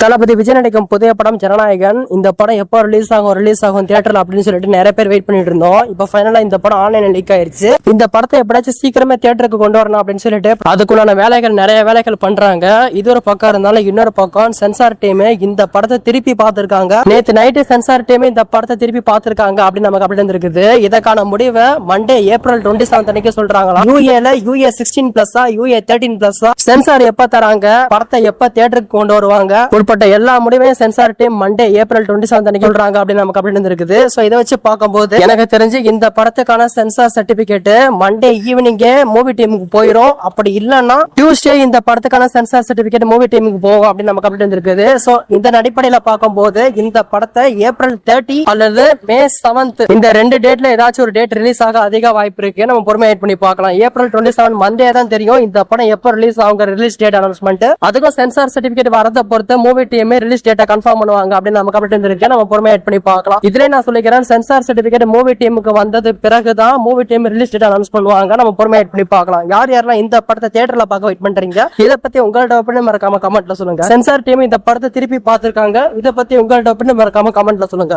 தளபதி விஜய் நடிக்கும் புதிய படம் ஜனநாயகன். இந்த படம் எப்போ ரிலீஸ் ஆகும் தியேட்டர்ல அப்படின்னு சொல்லிட்டு நிறைய பேர் வெயிட் பண்ணிட்டு இருந்தோம். இப்ப ஃபைனலா இந்த படம் ஆன்லைன்ல லீக் ஆயிருச்சு. இந்த படத்தை எப்படியாச்சும் சீக்கிரமே தியேட்டருக்கு கொண்டு வரணும் அப்படின்னு சொல்லிட்டு அதுக்குள்ளான நிறைய வேலைகள் பண்றாங்க. இது ஒரு பக்கம் இருந்தாலும் இன்னொரு பக்கம் சென்சார் டீம் இந்த படத்தை திருப்பி பார்த்திருக்காங்க. நேத்து நைட்டு சென்சார் டீம் இந்த படத்தை திருப்பி பார்த்திருக்காங்க அப்படின்னு நமக்கு அப்படி இருக்குது. இதற்கான முடிவை மண்டே ஏப்ரல் 27 அன்னைக்கு சொல்றாங்களா. யூஏ 16+, யூஏ 13+, சென்சார் எப்ப தராங்க, படத்தை எப்ப தியேட்டருக்கு கொண்டு வருவாங்க உட்பட்ட எல்லா முடிவையும் சென்சார் டீம் மண்டே ஏப்ரல் 27 அன்னைக்கு சொல்றாங்க அப்படின்னு நமக்கு அப்படி இருக்குது. சோ இதை வச்சு பார்க்கும்போது எனக்கு தெரிஞ்சு இந்த படத்துக்கான சென்சார் சர்டிபிகேட் மண்டே ஈவினிங்கே மூவி டீமுக்கு போயிடும். அப்படி இல்லன்னா டியூஸ்டே இந்த படத்துக்கான சென்சார் சர்டிபிகேட் மூவி டீமுக்கு போகும் அப்படின்னு நமக்கு அப்படி இருக்குது. சோ இந்த அடிப்படையில பார்க்கும்போது இந்த படத்தை ஏப்ரல் 30 அல்லது மே 7 இந்த 2 டேட்ல ஏதாச்சும் ஒரு டேட் ரிலீஸ் ஆக அதிக வாய்ப்பு இருக்கு. நம்ம பொறுமையா வெயிட் பண்ணி பார்க்கலாம். ஏப்ரல் 27 மண்டே தான் தெரியும் இந்த படம் எப்ப ரிலீஸ் ஆகுங்க, ரிலீஸ் டேட் அனௌன்ஸ்மெண்ட். அதுக்கும் சென்சார் சர்டிபிகேட் வரத பொறுத்து movie team release data confirm பண்ணுவாங்க அப்படின்னு நமக்கு அப்படி இருக்கு. நம்ம பொறுமையா வெயிட் பண்ணி பார்க்கலாம். இதுல நான் சொல்லிக்கிறேன், சென்சார் சர்டிபிகேட் மூவி டீமுக்கு வந்தது பிறகுதான் movie team release date announce பண்ணுவாங்க. நம்ம பொறுமையா வெயிட் பண்ணி பார்க்கலாம். யாரெல்லாம் இந்த படத்தை தியேட்டர்ல பார்க்க வெயிட் பண்றீங்க, இதை பத்தி உங்களோட ஒப்பீனியன் மறக்காம கமெண்ட்ல சொல்லுங்க. சென்சார் டீம் இந்த படத்தை திருப்பி பார்த்திருக்காங்க, இதை பத்தி உங்களோட ஒப்பீனியன் மறக்காம கமெண்ட்ல சொல்லுங்க.